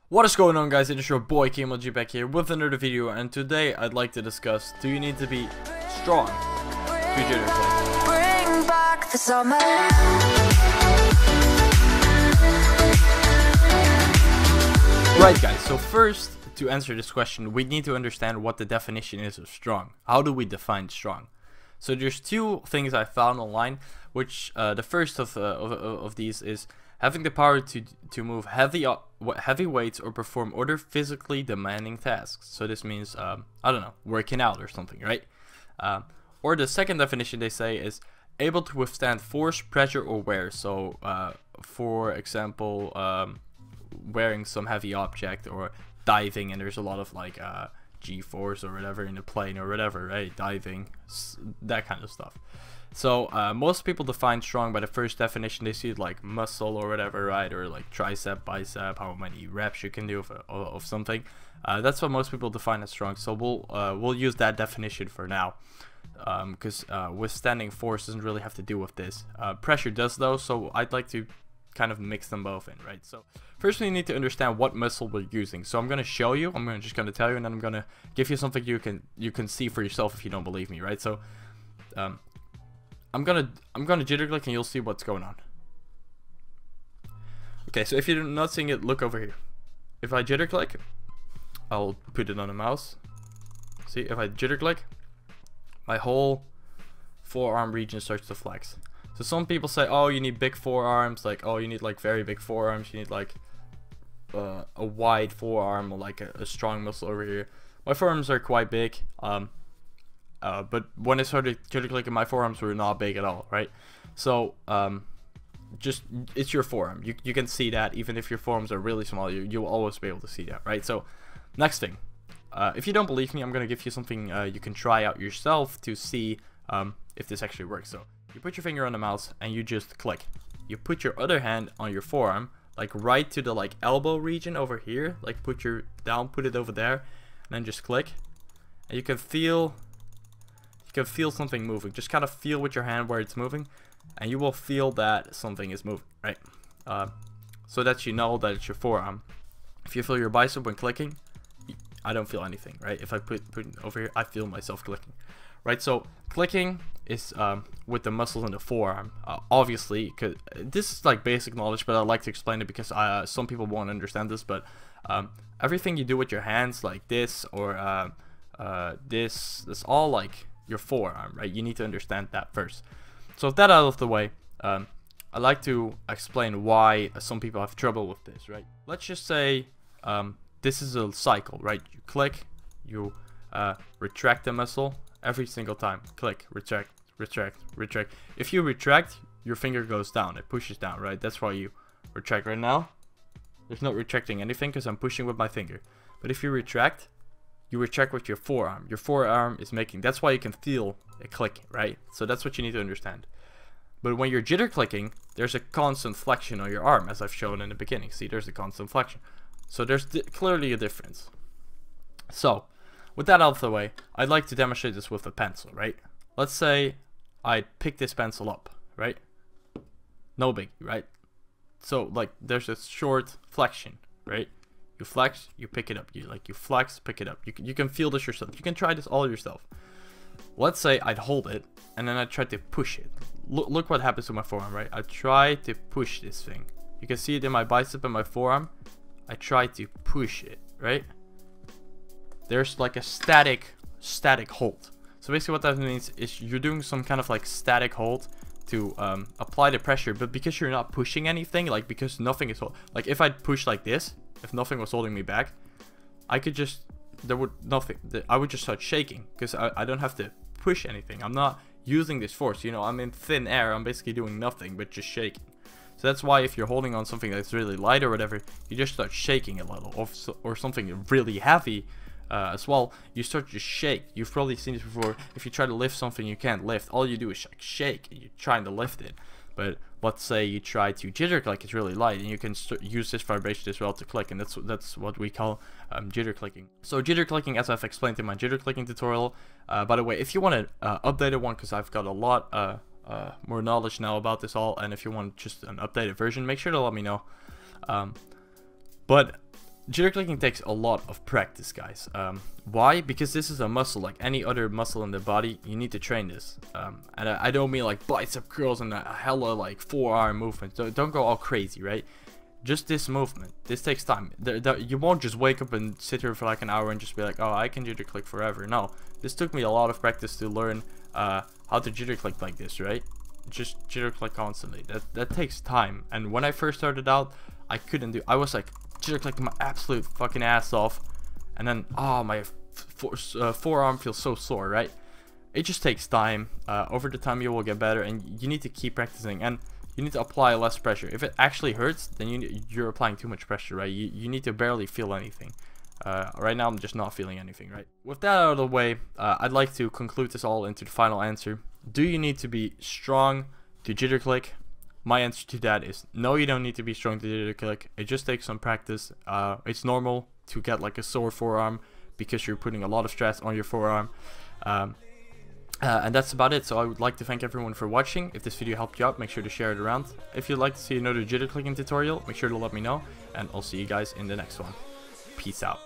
What is going on, guys? It is your boy KingMLG back here with another video, and today I'd like to discuss, do you need to be strong to Jitterclick? Bring back the summer. Right, guys, so first, to answer this question, we need to understand what the definition is of strong. How do we define strong? So there's two things I found online, which the first of these is having the power to move heavy weights or perform other physically demanding tasks. So this means, I don't know, working out or something, right? Or the second definition they say is able to withstand force, pressure, or wear. So, for example, wearing some heavy object or diving, and there's a lot of like G-force or whatever in the plane or whatever, right? Diving, that kind of stuff. So most people define strong by the first definition. They see it like muscle or whatever, right? Or like tricep, bicep, how many reps you can do of something. That's what most people define as strong. So we'll use that definition for now, because withstanding force doesn't really have to do with this. Pressure does though. So I'd like to kind of mix them both in, right? So first we need to understand what muscle we're using. So I'm going to show you. I'm just going to tell you, and then I'm going to give you something you can see for yourself if you don't believe me, right? So I'm gonna Jitterclick and you'll see what's going on. Okay, so if you're not seeing it, look over here. If I Jitterclick, I'll put it on the mouse. See, if I Jitterclick, my whole forearm region starts to flex. So some people say, oh, you need big forearms, like, oh, you need like very big forearms, you need like a wide forearm or like a strong muscle over here. My forearms are quite big. But when I started Jitterclicking, my forearms were not big at all, right? So just it's your forearm. You can see that even if your forearms are really small, you'll always be able to see that, right? So next thing, if you don't believe me, I'm gonna give you something you can try out yourself to see if this actually works. So you put your finger on the mouse and you just click. You put your other hand on your forearm, like right to the like elbow region over here, like put it over there, and then just click, and you can feel something moving. Just kind of feel with your hand where it's moving, and you will feel that something is moving, right? So that you know that it's your forearm. If you feel your bicep when clicking, I don't feel anything, right? If I put it over here, I feel myself clicking, right? So clicking is with the muscles in the forearm. Obviously, because this is like basic knowledge, but I like to explain it because some people won't understand this. But everything you do with your hands, like this or this all like your forearm, right? You need to understand that first. So with that out of the way, I like to explain why some people have trouble with this, right? Let's just say this is a cycle, right? You click, you retract the muscle every single time. Click, retract, retract, retract. If you retract, your finger goes down, it pushes down, right? That's why you retract. Right now there's not retracting anything because I'm pushing with my finger. But if you retract, you retract with your forearm. Your forearm is making, that's why you can feel it clicking, right? So that's what you need to understand. But when you're Jitterclicking, there's a constant flexion on your arm, as I've shown in the beginning. See, there's a constant flexion. So there's clearly a difference. So with that out of the way, I'd like to demonstrate this with a pencil, right? Let's say I pick this pencil up, right? No biggie, right? So like there's a short flexion, right? You flex, you pick it up. You flex, pick it up. You can feel this yourself. You can try this all yourself. Let's say I'd hold it and then I try to push it. Look what happens to my forearm, right? I try to push this thing. You can see it in my bicep and my forearm. I try to push it, right? There's like a static hold. So basically what that means is you're doing some kind of like static hold to apply the pressure, but because you're not pushing anything, like because nothing is like if I'd push like this, if nothing was holding me back, I could just, I would just start shaking because I don't have to push anything. I'm not using this force, you know, I'm in thin air. I'm basically doing nothing but just shaking. So that's why if you're holding on something that's really light or whatever, you just start shaking a little, or something really heavy as well, you start to shake. You've probably seen this before. If you try to lift something you can't lift, all you do is shake and you're trying to lift it. But let's say you try to Jitterclick, it's really light, and you can use this vibration as well to click, and that's what we call Jitterclicking. So Jitterclicking, as I've explained in my Jitterclicking tutorial. By the way, if you want an updated one, because I've got a lot more knowledge now about this all, and if you want just an updated version, make sure to let me know. But Jitterclicking takes a lot of practice, guys. Why? Because this is a muscle like any other muscle in the body. You need to train this. And I don't mean like bicep curls and a hella like forearm movement. Don't go all crazy, right? Just this movement. This takes time. You won't just wake up and sit here for like an hour and just be like, oh, I can jitterclick forever. No, this took me a lot of practice to learn how to jitterclick like this, right? Just jitterclick constantly. That takes time. And when I first started out, I couldn't do. I was like jitterclicking my absolute fucking ass off, and then my forearm feels so sore, right? It just takes time. Over the time you will get better, and you need to keep practicing, and you need to apply less pressure. If it actually hurts, then you're applying too much pressure, right? You need to barely feel anything. Right now I'm just not feeling anything, right? With that out of the way, I'd like to conclude this all into the final answer. Do you need to be strong to jitterclick? My answer to that is no, you don't need to be strong to jitterclick. It just takes some practice. It's normal to get like a sore forearm because you're putting a lot of stress on your forearm. And that's about it. So I would like to thank everyone for watching. If this video helped you out, make sure to share it around. If you'd like to see another jitterclicking tutorial, make sure to let me know, and I'll see you guys in the next one. Peace out.